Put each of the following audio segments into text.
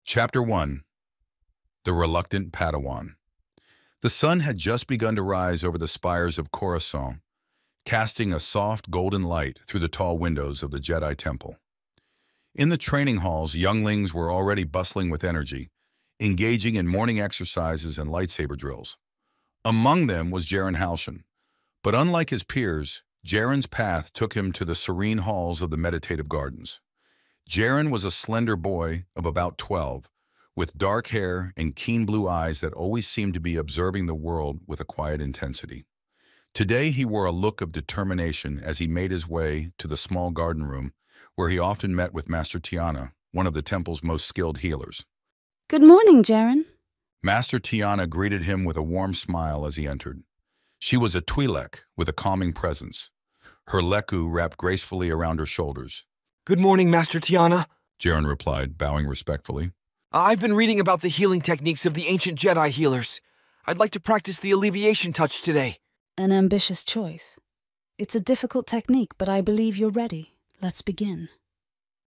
Chapter 1. The Reluctant Padawan. The sun had just begun to rise over the spires of Coruscant, casting a soft golden light through the tall windows of the Jedi Temple. In the training halls, younglings were already bustling with energy, engaging in morning exercises and lightsaber drills. Among them was Jaren Halcyon, but unlike his peers, Jaren's path took him to the serene halls of the meditative gardens. Jaren was a slender boy of about 12, with dark hair and keen blue eyes that always seemed to be observing the world with a quiet intensity. Today he wore a look of determination as he made his way to the small garden room where he often met with Master Tiana, one of the temple's most skilled healers. Good morning, Jaren. Master Tiana greeted him with a warm smile as he entered. She was a Twi'lek with a calming presence, her leku wrapped gracefully around her shoulders. Good morning, Master Tiana, Jaren replied, bowing respectfully. I've been reading about the healing techniques of the ancient Jedi Healers. I'd like to practice the alleviation touch today. An ambitious choice. It's a difficult technique, but I believe you're ready. Let's begin.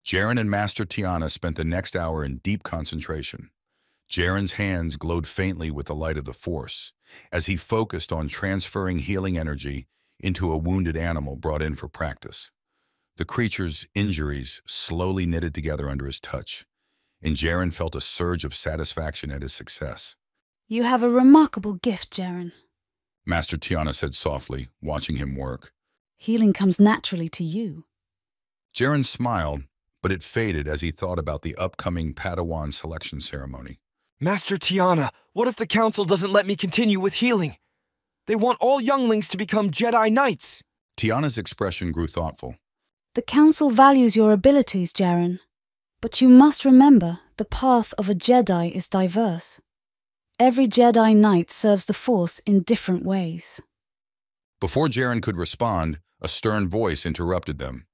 Jaren and Master Tiana spent the next hour in deep concentration. Jaren's hands glowed faintly with the light of the Force as he focused on transferring healing energy into a wounded animal brought in for practice. The creature's injuries slowly knitted together under his touch, and Jaren felt a surge of satisfaction at his success. You have a remarkable gift, Jaren, Master Tiana said softly, watching him work. Healing comes naturally to you. Jaren smiled, but it faded as he thought about the upcoming Padawan selection ceremony. Master Tiana, what if the Council doesn't let me continue with healing? They want all younglings to become Jedi Knights. Tiana's expression grew thoughtful. The Council values your abilities, Jaren. But you must remember, the path of a Jedi is diverse. Every Jedi Knight serves the Force in different ways. Before Jaren could respond, a stern voice interrupted them.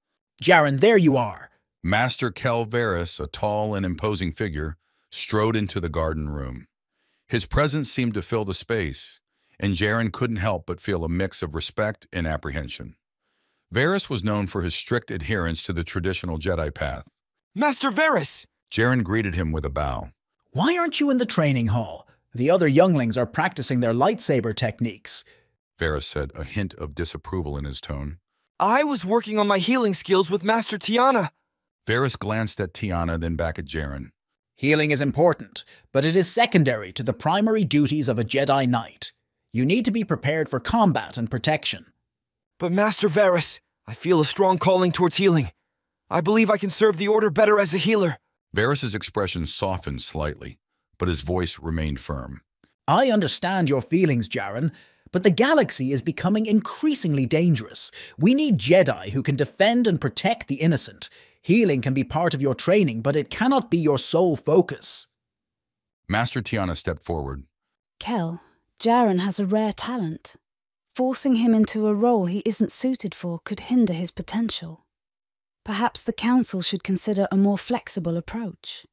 Jaren, there you are. Master Kel Varys, a tall and imposing figure, strode into the garden room. His presence seemed to fill the space, and Jaren couldn't help but feel a mix of respect and apprehension. Varys was known for his strict adherence to the traditional Jedi path. Master Varys! Jaren greeted him with a bow. Why aren't you in the training hall? The other younglings are practicing their lightsaber techniques. Varys said, a hint of disapproval in his tone. I was working on my healing skills with Master Tiana. Varys glanced at Tiana, then back at Jaren. Healing is important, but it is secondary to the primary duties of a Jedi Knight. You need to be prepared for combat and protection. But Master Varys, I feel a strong calling towards healing. I believe I can serve the Order better as a healer. Varys' expression softened slightly, but his voice remained firm. I understand your feelings, Jaren, but the galaxy is becoming increasingly dangerous. We need Jedi who can defend and protect the innocent. Healing can be part of your training, but it cannot be your sole focus. Master Tiana stepped forward. Kel, Jaren has a rare talent. Forcing him into a role he isn't suited for could hinder his potential. Perhaps the Council should consider a more flexible approach.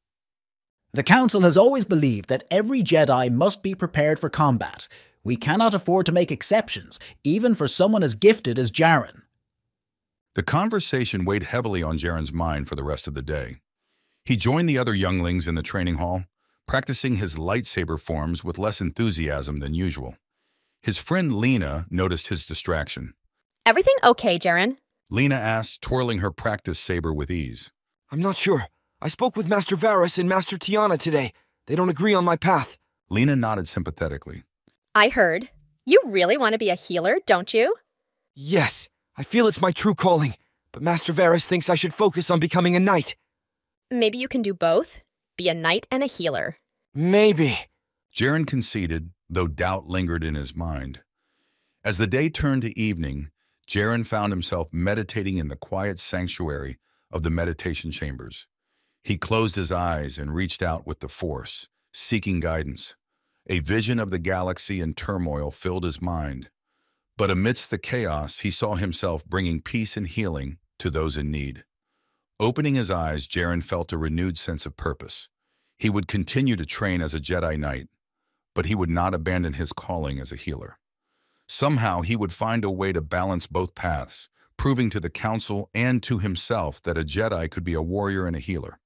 The Council has always believed that every Jedi must be prepared for combat. We cannot afford to make exceptions, even for someone as gifted as Jaren. The conversation weighed heavily on Jaren's mind for the rest of the day. He joined the other younglings in the training hall, practicing his lightsaber forms with less enthusiasm than usual. His friend Lena noticed his distraction. Everything okay, Jaren? Lena asked, twirling her practice saber with ease. I'm not sure. I spoke with Master Varys and Master Tiana today. They don't agree on my path. Lena nodded sympathetically. I heard. You really want to be a healer, don't you? Yes, I feel it's my true calling, but Master Varys thinks I should focus on becoming a knight. Maybe you can do both? Be a knight and a healer. Maybe. Jaren conceded, though doubt lingered in his mind. As the day turned to evening, Jaren found himself meditating in the quiet sanctuary of the meditation chambers. He closed his eyes and reached out with the Force, seeking guidance. A vision of the galaxy in turmoil filled his mind. But amidst the chaos, he saw himself bringing peace and healing to those in need. Opening his eyes, Jaren felt a renewed sense of purpose. He would continue to train as a Jedi Knight, but he would not abandon his calling as a healer. Somehow, he would find a way to balance both paths, proving to the Council and to himself that a Jedi could be a warrior and a healer.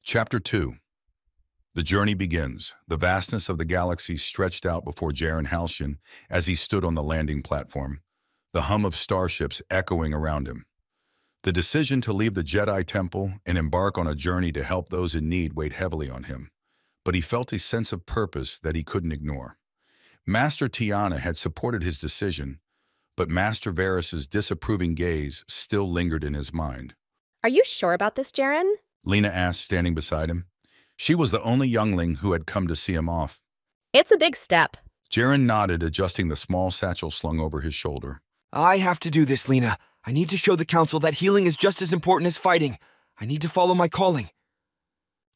Chapter 2. The journey begins. The vastness of the galaxy stretched out before Jaren Halcyon as he stood on the landing platform, the hum of starships echoing around him. The decision to leave the Jedi Temple and embark on a journey to help those in need weighed heavily on him, but he felt a sense of purpose that he couldn't ignore. Master Tiana had supported his decision, but Master Varys's disapproving gaze still lingered in his mind. Are you sure about this, Jaren? Lena asked, standing beside him. She was the only youngling who had come to see him off. It's a big step. Jaren nodded, adjusting the small satchel slung over his shoulder. I have to do this, Lena. I need to show the Council that healing is just as important as fighting. I need to follow my calling.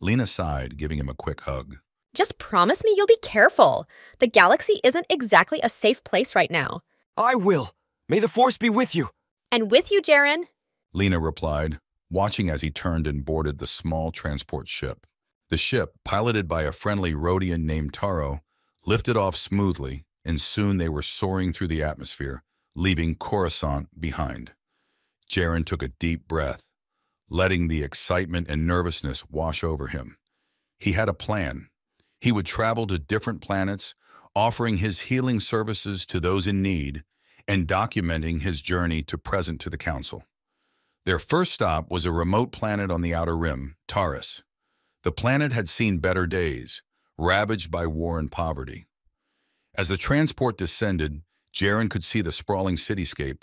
Lena sighed, giving him a quick hug. Just promise me you'll be careful. The galaxy isn't exactly a safe place right now. I will. May the Force be with you. And with you, Jaren. Lena replied, watching as he turned and boarded the small transport ship. The ship, piloted by a friendly Rhodian named Taro, lifted off smoothly, and soon they were soaring through the atmosphere, leaving Coruscant behind. Jaren took a deep breath, letting the excitement and nervousness wash over him. He had a plan. He would travel to different planets, offering his healing services to those in need and documenting his journey to the Council. Their first stop was a remote planet on the Outer Rim, Taurus. The planet had seen better days, ravaged by war and poverty. As the transport descended, Jaren could see the sprawling cityscape,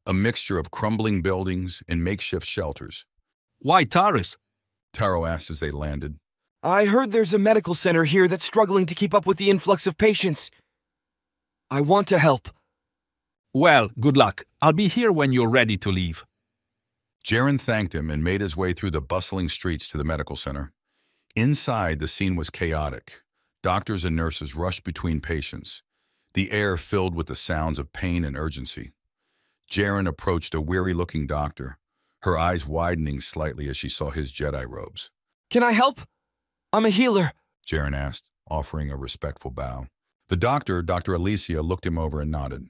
a mixture of crumbling buildings and makeshift shelters. Why Taurus? Taro asked as they landed. I heard there's a medical center here that's struggling to keep up with the influx of patients. I want to help. Well, good luck. I'll be here when you're ready to leave. Jaren thanked him and made his way through the bustling streets to the medical center. Inside, the scene was chaotic. Doctors and nurses rushed between patients, the air filled with the sounds of pain and urgency. Jaren approached a weary-looking doctor, her eyes widening slightly as she saw his Jedi robes. Can I help? I'm a healer, Jaren asked, offering a respectful bow. The doctor, Dr. Alicia, looked him over and nodded.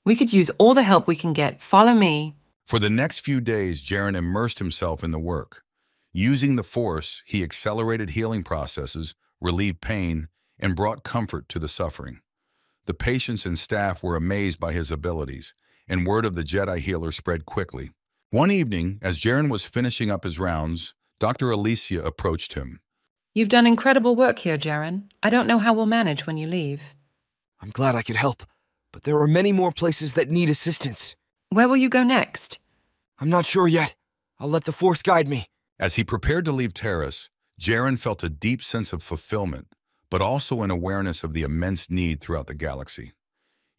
We could use all the help we can get. Follow me. For the next few days, Jaren immersed himself in the work. Using the Force, he accelerated healing processes, relieved pain, and brought comfort to the suffering. The patients and staff were amazed by his abilities, and word of the Jedi Healer spread quickly. One evening, as Jaren was finishing up his rounds, Dr. Alicia approached him. You've done incredible work here, Jaren. I don't know how we'll manage when you leave. I'm glad I could help, but there are many more places that need assistance. Where will you go next? I'm not sure yet. I'll let the Force guide me. As he prepared to leave Taurus, Jaren felt a deep sense of fulfillment, but also an awareness of the immense need throughout the galaxy.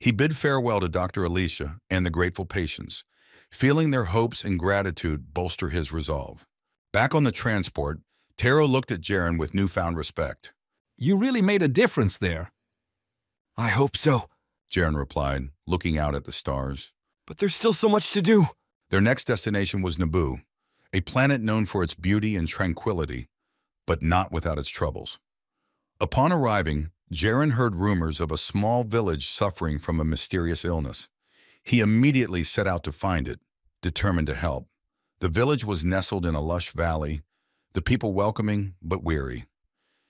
He bid farewell to Dr. Alicia and the grateful patients, feeling their hopes and gratitude bolster his resolve. Back on the transport, Taro looked at Jaren with newfound respect. You really made a difference there. I hope so, Jaren replied, looking out at the stars. but there's still so much to do. Their next destination was Naboo, a planet known for its beauty and tranquility, but not without its troubles. Upon arriving, Jaren heard rumors of a small village suffering from a mysterious illness. He immediately set out to find it, determined to help. The village was nestled in a lush valley, the people welcoming but weary.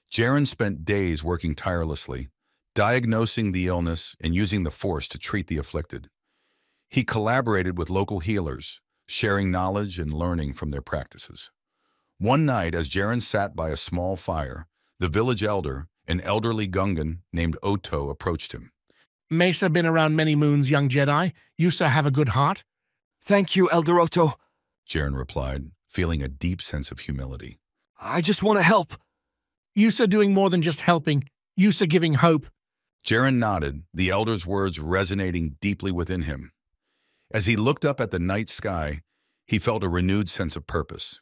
Jaren spent days working tirelessly, diagnosing the illness and using the Force to treat the afflicted. He collaborated with local healers, sharing knowledge and learning from their practices. One night, as Jaren sat by a small fire, the village elder, an elderly Gungan named Otto, approached him. Mesa been around many moons, young Jedi. You, sir, have a good heart. Thank you, Elder Otto. Jaren replied, feeling a deep sense of humility. I just want to help. You, sir, doing more than just helping. You, sir, giving hope. Jaren nodded, the elder's words resonating deeply within him. As he looked up at the night sky, he felt a renewed sense of purpose.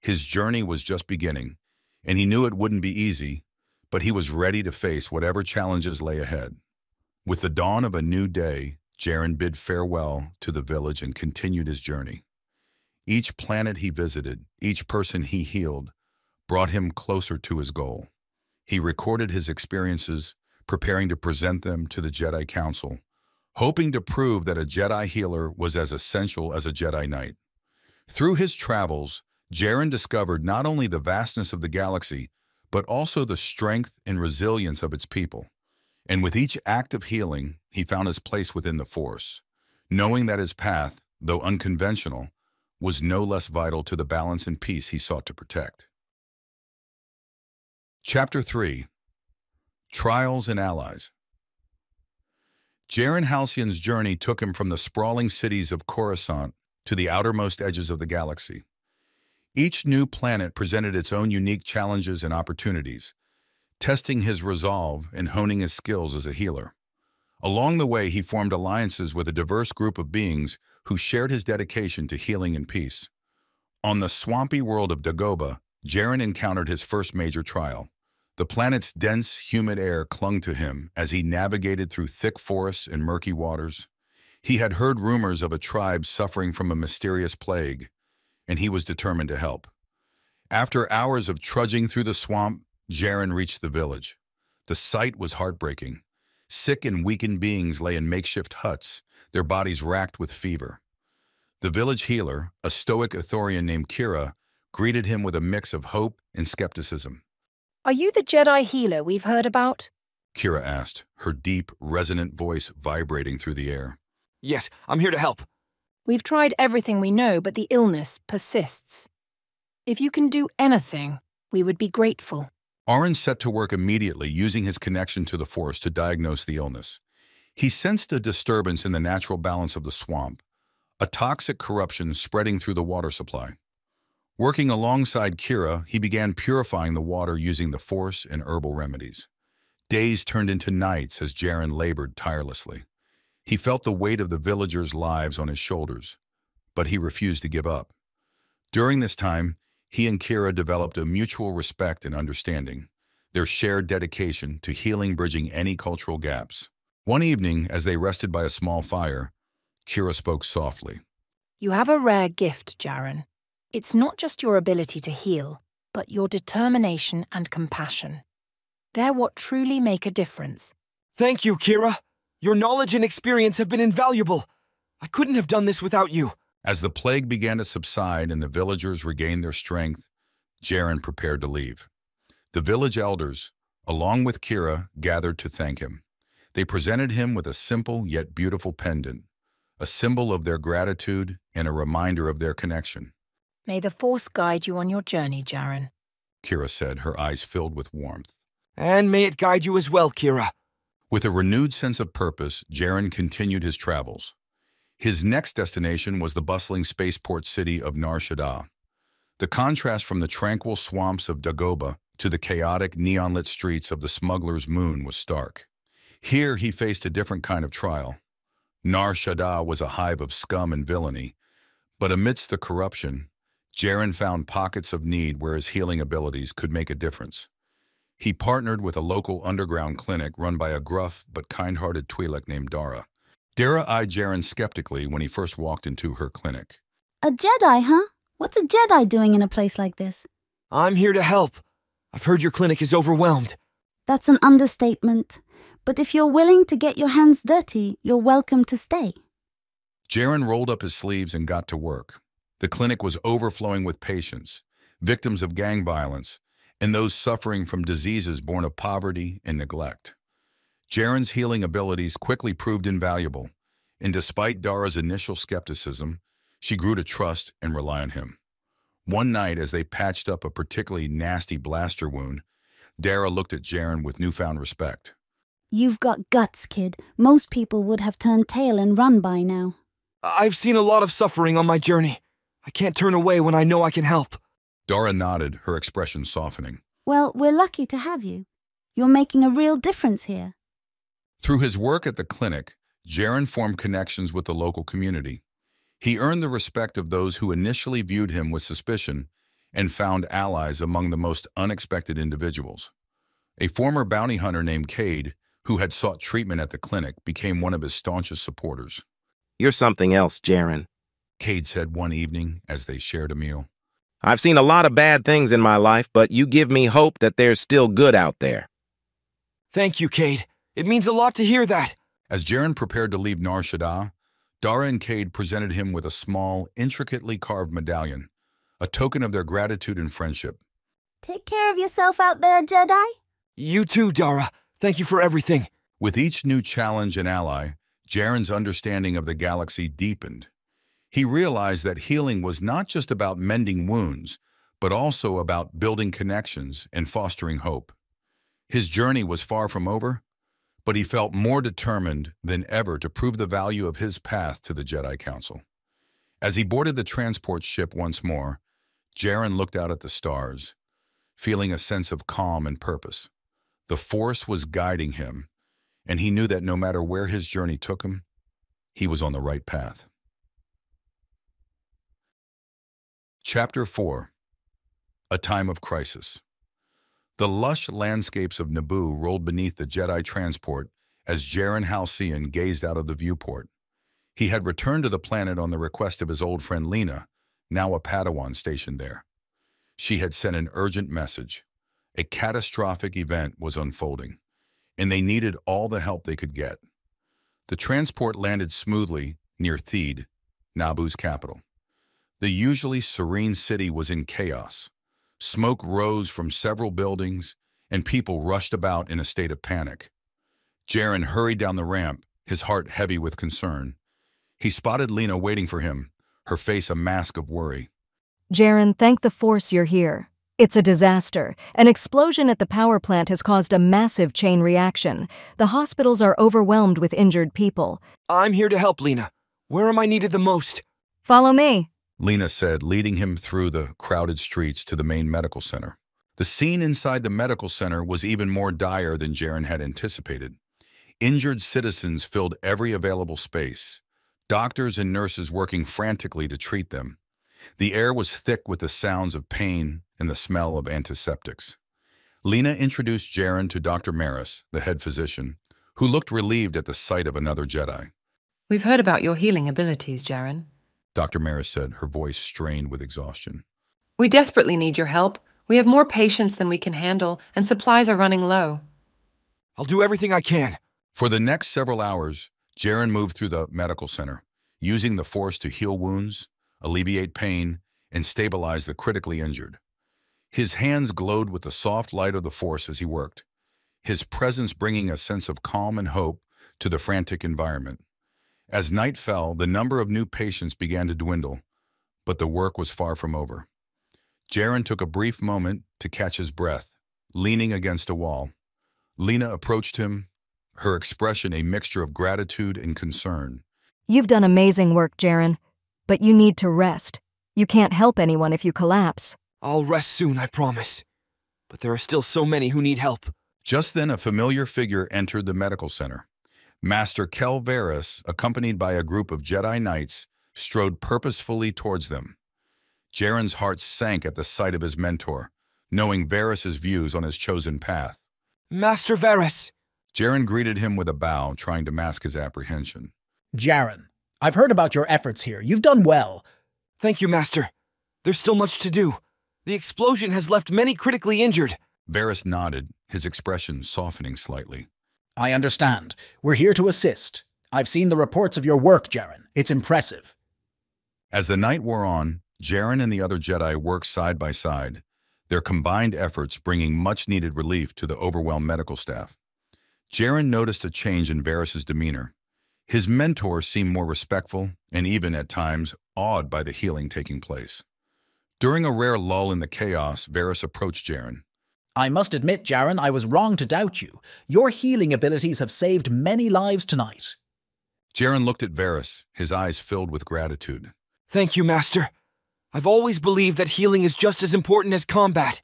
His journey was just beginning, and he knew it wouldn't be easy, but he was ready to face whatever challenges lay ahead. With the dawn of a new day, Jaren bid farewell to the village and continued his journey. Each planet he visited, each person he healed, brought him closer to his goal. He recorded his experiences, preparing to present them to the Jedi Council, hoping to prove that a Jedi Healer was as essential as a Jedi Knight. Through his travels, Jaren discovered not only the vastness of the galaxy, but also the strength and resilience of its people. And with each act of healing, he found his place within the Force, knowing that his path, though unconventional, was no less vital to the balance and peace he sought to protect. Chapter 3. Trials and Allies. Jaren Halcyon's journey took him from the sprawling cities of Coruscant to the outermost edges of the galaxy. Each new planet presented its own unique challenges and opportunities, testing his resolve and honing his skills as a healer. Along the way, he formed alliances with a diverse group of beings who shared his dedication to healing and peace. On the swampy world of Dagobah, Jaren encountered his first major trial. The planet's dense, humid air clung to him as he navigated through thick forests and murky waters. He had heard rumors of a tribe suffering from a mysterious plague, and he was determined to help. After hours of trudging through the swamp, Jaren reached the village. The sight was heartbreaking. Sick and weakened beings lay in makeshift huts, their bodies racked with fever. The village healer, a stoic Ithorian named Kira, greeted him with a mix of hope and skepticism. "Are you the Jedi Healer we've heard about?" Kira asked, her deep, resonant voice vibrating through the air. Yes, I'm here to help. "We've tried everything we know, but the illness persists. If you can do anything, we would be grateful." Arin set to work immediately, using his connection to the Force to diagnose the illness. He sensed a disturbance in the natural balance of the swamp, a toxic corruption spreading through the water supply. Working alongside Kira, he began purifying the water using the Force and herbal remedies. Days turned into nights as Jaren labored tirelessly. He felt the weight of the villagers' lives on his shoulders, but he refused to give up. During this time, he and Kira developed a mutual respect and understanding, their shared dedication to healing bridging any cultural gaps. One evening, as they rested by a small fire, Kira spoke softly. "You have a rare gift, Jaren. It's not just your ability to heal, but your determination and compassion. They're what truly make a difference." Thank you, Kira. Your knowledge and experience have been invaluable. I couldn't have done this without you. As the plague began to subside and the villagers regained their strength, Jaren prepared to leave. The village elders, along with Kira, gathered to thank him. They presented him with a simple yet beautiful pendant, a symbol of their gratitude and a reminder of their connection. "May the Force guide you on your journey, Jaren," Kira said, her eyes filled with warmth. And may it guide you as well, Kira. With a renewed sense of purpose, Jaren continued his travels. His next destination was the bustling spaceport city of Nar Shaddaa. The contrast from the tranquil swamps of Dagobah to the chaotic, neon-lit streets of the smuggler's moon was stark. Here he faced a different kind of trial. Nar Shaddaa was a hive of scum and villainy, but amidst the corruption, Jaren found pockets of need where his healing abilities could make a difference. He partnered with a local underground clinic run by a gruff but kind-hearted Twi'lek named Dara. Dara eyed Jaren skeptically when he first walked into her clinic. "A Jedi, huh? What's a Jedi doing in a place like this?" I'm here to help. I've heard your clinic is overwhelmed. "That's an understatement. But if you're willing to get your hands dirty, you're welcome to stay." Jaren rolled up his sleeves and got to work. The clinic was overflowing with patients, victims of gang violence, and those suffering from diseases born of poverty and neglect. Jaren's healing abilities quickly proved invaluable, and despite Dara's initial skepticism, she grew to trust and rely on him. One night, as they patched up a particularly nasty blaster wound, Dara looked at Jaren with newfound respect. "You've got guts, kid. Most people would have turned tail and run by now." I've seen a lot of suffering on my journey. I can't turn away when I know I can help. Dara nodded, her expression softening. "Well, we're lucky to have you. You're making a real difference here." Through his work at the clinic, Jaren formed connections with the local community. He earned the respect of those who initially viewed him with suspicion and found allies among the most unexpected individuals. A former bounty hunter named Cade, who had sought treatment at the clinic, became one of his staunchest supporters. "You're something else, Jaren," Cade said one evening as they shared a meal. "I've seen a lot of bad things in my life, but you give me hope that there's still good out there." Thank you, Cade. It means a lot to hear that. As Jaren prepared to leave Nar Shaddaa, Dara and Cade presented him with a small, intricately carved medallion, a token of their gratitude and friendship. Take care of yourself out there, Jedi. You too, Dara. Thank you for everything. With each new challenge and ally, Jaren's understanding of the galaxy deepened. He realized that healing was not just about mending wounds, but also about building connections and fostering hope. His journey was far from over, but he felt more determined than ever to prove the value of his path to the Jedi Council. As he boarded the transport ship once more, Jaren looked out at the stars, feeling a sense of calm and purpose. The Force was guiding him, and he knew that no matter where his journey took him, he was on the right path. Chapter 4. A Time of Crisis. The lush landscapes of Naboo rolled beneath the Jedi transport as Jaren Halcyon gazed out of the viewport. He had returned to the planet on the request of his old friend Lena, now a Padawan stationed there. She had sent an urgent message. A catastrophic event was unfolding, and they needed all the help they could get. The transport landed smoothly near Theed, Naboo's capital. The usually serene city was in chaos. Smoke rose from several buildings, and people rushed about in a state of panic. Jaren hurried down the ramp, his heart heavy with concern. He spotted Lena waiting for him, her face a mask of worry. Jaren, thank the Force you're here. It's a disaster. An explosion at the power plant has caused a massive chain reaction. The hospitals are overwhelmed with injured people. I'm here to help, Lena. Where am I needed the most? Follow me, Lena said, leading him through the crowded streets to the main medical center. The scene inside the medical center was even more dire than Jaren had anticipated. Injured citizens filled every available space, doctors and nurses working frantically to treat them. The air was thick with the sounds of pain and the smell of antiseptics. Lena introduced Jaren to Dr. Maris, the head physician, who looked relieved at the sight of another Jedi. We've heard about your healing abilities, Jaren. Dr. Maris said, her voice strained with exhaustion. We desperately need your help. We have more patients than we can handle, and supplies are running low. I'll do everything I can. For the next several hours, Jaren moved through the medical center, using the Force to heal wounds, alleviate pain, and stabilize the critically injured. His hands glowed with the soft light of the Force as he worked, his presence bringing a sense of calm and hope to the frantic environment. As night fell, the number of new patients began to dwindle, but the work was far from over. Jaren took a brief moment to catch his breath, leaning against a wall. Lena approached him, her expression a mixture of gratitude and concern. You've done amazing work, Jaren, but you need to rest. You can't help anyone if you collapse. I'll rest soon, I promise. But there are still so many who need help. Just then, a familiar figure entered the medical center. Master Kel Varys, accompanied by a group of Jedi Knights, strode purposefully towards them. Jaren's heart sank at the sight of his mentor, knowing Varys' views on his chosen path. Master Varys! Jaren greeted him with a bow, trying to mask his apprehension. Jaren, I've heard about your efforts here. You've done well. Thank you, Master. There's still much to do. The explosion has left many critically injured. Varys nodded, his expression softening slightly. I understand. We're here to assist. I've seen the reports of your work, Jaren. It's impressive. As the night wore on, Jaren and the other Jedi worked side by side, their combined efforts bringing much-needed relief to the overwhelmed medical staff. Jaren noticed a change in Varys' demeanor. His mentor seemed more respectful and even, at times, awed by the healing taking place. During a rare lull in the chaos, Varys approached Jaren. I must admit, Jaren, I was wrong to doubt you. Your healing abilities have saved many lives tonight. Jaren looked at Varys, his eyes filled with gratitude. Thank you, Master. I've always believed that healing is just as important as combat.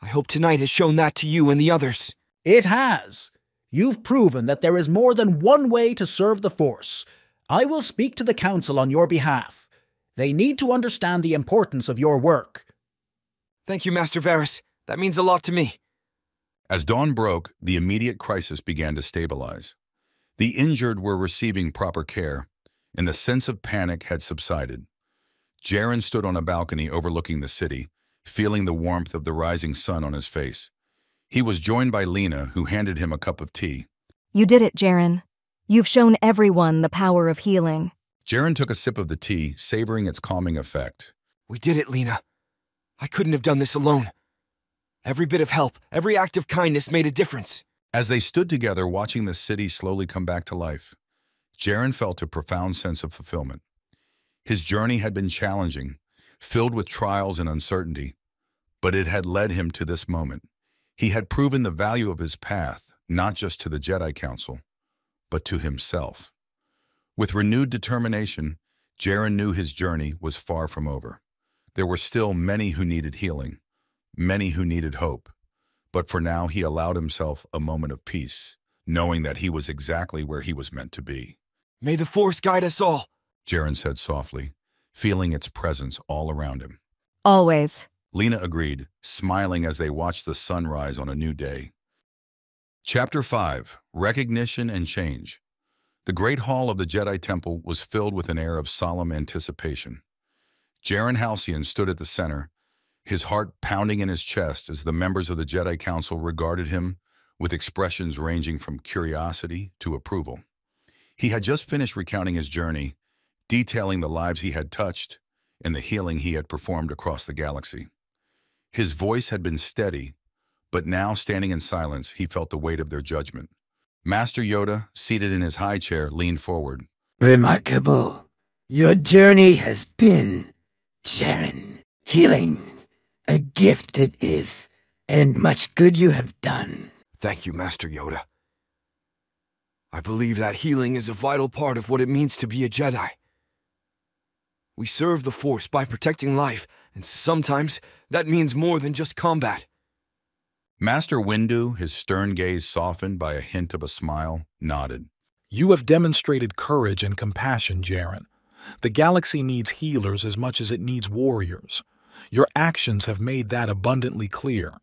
I hope tonight has shown that to you and the others. It has. You've proven that there is more than one way to serve the Force. I will speak to the Council on your behalf. They need to understand the importance of your work. Thank you, Master Varys. That means a lot to me. As dawn broke, the immediate crisis began to stabilize. The injured were receiving proper care, and the sense of panic had subsided. Jaren stood on a balcony overlooking the city, feeling the warmth of the rising sun on his face. He was joined by Lena, who handed him a cup of tea. You did it, Jaren. You've shown everyone the power of healing. Jaren took a sip of the tea, savoring its calming effect. We did it, Lena. I couldn't have done this alone. Every bit of help, every act of kindness made a difference. As they stood together watching the city slowly come back to life, Jaren felt a profound sense of fulfillment. His journey had been challenging, filled with trials and uncertainty, but it had led him to this moment. He had proven the value of his path, not just to the Jedi Council, but to himself. With renewed determination, Jaren knew his journey was far from over. There were still many who needed healing, many who needed hope, but for now he allowed himself a moment of peace, knowing that he was exactly where he was meant to be. May the Force guide us all, Jaren said softly, feeling its presence all around him. Always. Lena agreed, smiling as they watched the sun rise on a new day. Chapter 5: Recognition and Change. The great hall of the Jedi Temple was filled with an air of solemn anticipation. Jaren Halcyon stood at the center, his heart pounding in his chest as the members of the Jedi Council regarded him with expressions ranging from curiosity to approval. He had just finished recounting his journey, detailing the lives he had touched and the healing he had performed across the galaxy. His voice had been steady, but now, standing in silence, he felt the weight of their judgment. Master Yoda, seated in his high chair, leaned forward. Remarkable. Your journey has been, Jaren. Healing. A gift it is, and much good you have done. Thank you, Master Yoda. I believe that healing is a vital part of what it means to be a Jedi. We serve the Force by protecting life, and sometimes that means more than just combat. Master Windu, his stern gaze softened by a hint of a smile, nodded. You have demonstrated courage and compassion, Jaren. The galaxy needs healers as much as it needs warriors. Your actions have made that abundantly clear.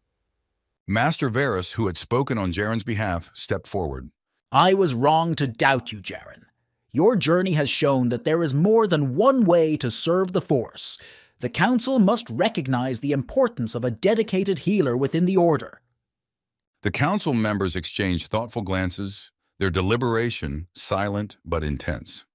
Master Varys, who had spoken on Jaren's behalf, stepped forward. I was wrong to doubt you, Jaren. Your journey has shown that there is more than one way to serve the Force. The Council must recognize the importance of a dedicated healer within the Order. The Council members exchanged thoughtful glances, their deliberation silent but intense.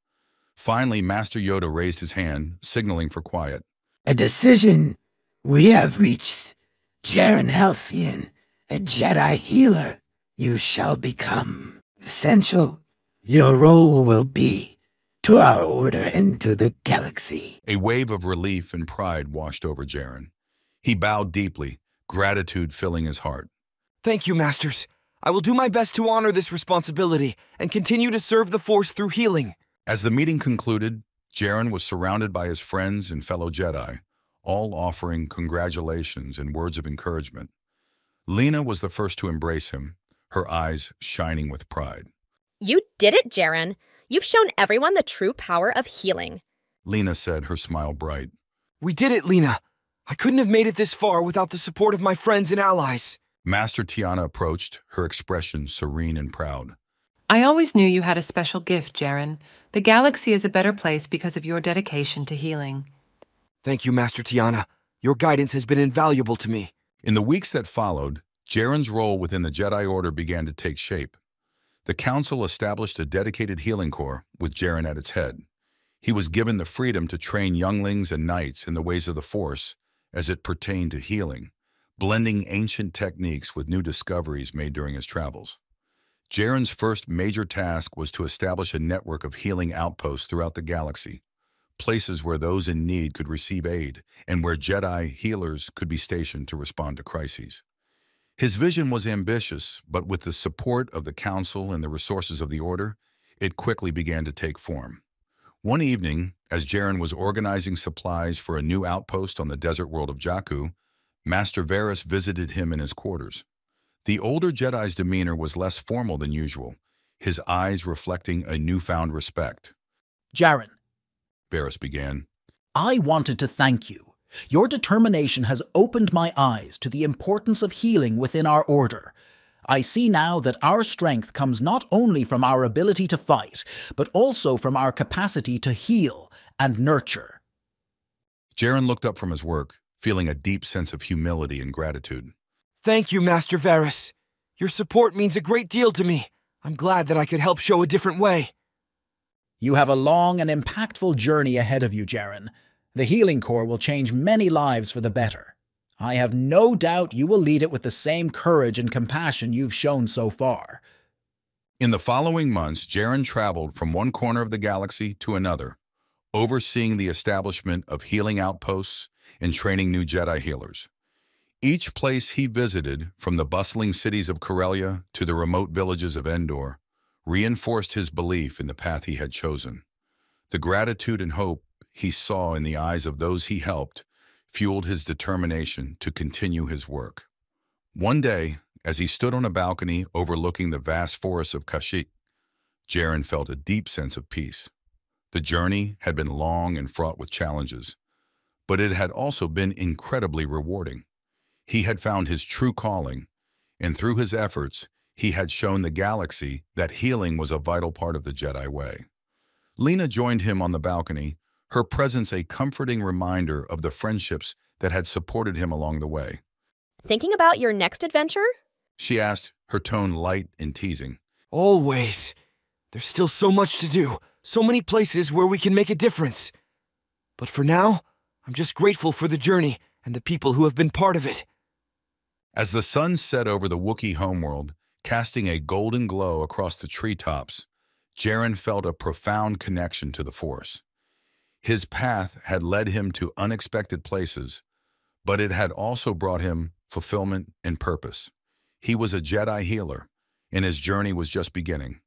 Finally, Master Yoda raised his hand, signaling for quiet. A decision we have reached. Jaren Halcyon, a Jedi Healer, you shall become. Essential, your role will be to our Order and to the galaxy. A wave of relief and pride washed over Jaren. He bowed deeply, gratitude filling his heart. Thank you, Masters. I will do my best to honor this responsibility and continue to serve the Force through healing. As the meeting concluded, Jaren was surrounded by his friends and fellow Jedi, all offering congratulations and words of encouragement. Lena was the first to embrace him, her eyes shining with pride. You did it, Jaren. You've shown everyone the true power of healing. Lena said, her smile bright. We did it, Lena. I couldn't have made it this far without the support of my friends and allies. Master Tiana approached, her expression serene and proud. I always knew you had a special gift, Jaren. The galaxy is a better place because of your dedication to healing. Thank you, Master Tiana. Your guidance has been invaluable to me. In the weeks that followed, Jaren's role within the Jedi Order began to take shape. The Council established a dedicated healing corps, with Jaren at its head. He was given the freedom to train younglings and knights in the ways of the Force as it pertained to healing, blending ancient techniques with new discoveries made during his travels. Jaren's first major task was to establish a network of healing outposts throughout the galaxy, places where those in need could receive aid and where Jedi healers could be stationed to respond to crises. His vision was ambitious, but with the support of the Council and the resources of the Order, it quickly began to take form. One evening, as Jaren was organizing supplies for a new outpost on the desert world of Jakku, Master Varys visited him in his quarters. The older Jedi's demeanor was less formal than usual, his eyes reflecting a newfound respect. Jaren, Varys began, I wanted to thank you. Your determination has opened my eyes to the importance of healing within our Order. I see now that our strength comes not only from our ability to fight, but also from our capacity to heal and nurture. Jaren looked up from his work, feeling a deep sense of humility and gratitude. Thank you, Master Varys. Your support means a great deal to me. I'm glad that I could help show a different way. You have a long and impactful journey ahead of you, Jaren. The Healing Corps will change many lives for the better. I have no doubt you will lead it with the same courage and compassion you've shown so far. In the following months, Jaren traveled from one corner of the galaxy to another, overseeing the establishment of healing outposts and training new Jedi healers. Each place he visited, from the bustling cities of Corellia to the remote villages of Endor, reinforced his belief in the path he had chosen. The gratitude and hope he saw in the eyes of those he helped fueled his determination to continue his work. One day, as he stood on a balcony overlooking the vast forests of Kashyyyk, Jaren felt a deep sense of peace. The journey had been long and fraught with challenges, but it had also been incredibly rewarding. He had found his true calling, and through his efforts, he had shown the galaxy that healing was a vital part of the Jedi way. Lena joined him on the balcony, her presence a comforting reminder of the friendships that had supported him along the way. Thinking about your next adventure? She asked, her tone light and teasing. Always. There's still so much to do, so many places where we can make a difference. But for now, I'm just grateful for the journey and the people who have been part of it. As the sun set over the Wookiee homeworld, casting a golden glow across the treetops, Jaren felt a profound connection to the Force. His path had led him to unexpected places, but it had also brought him fulfillment and purpose. He was a Jedi healer, and his journey was just beginning.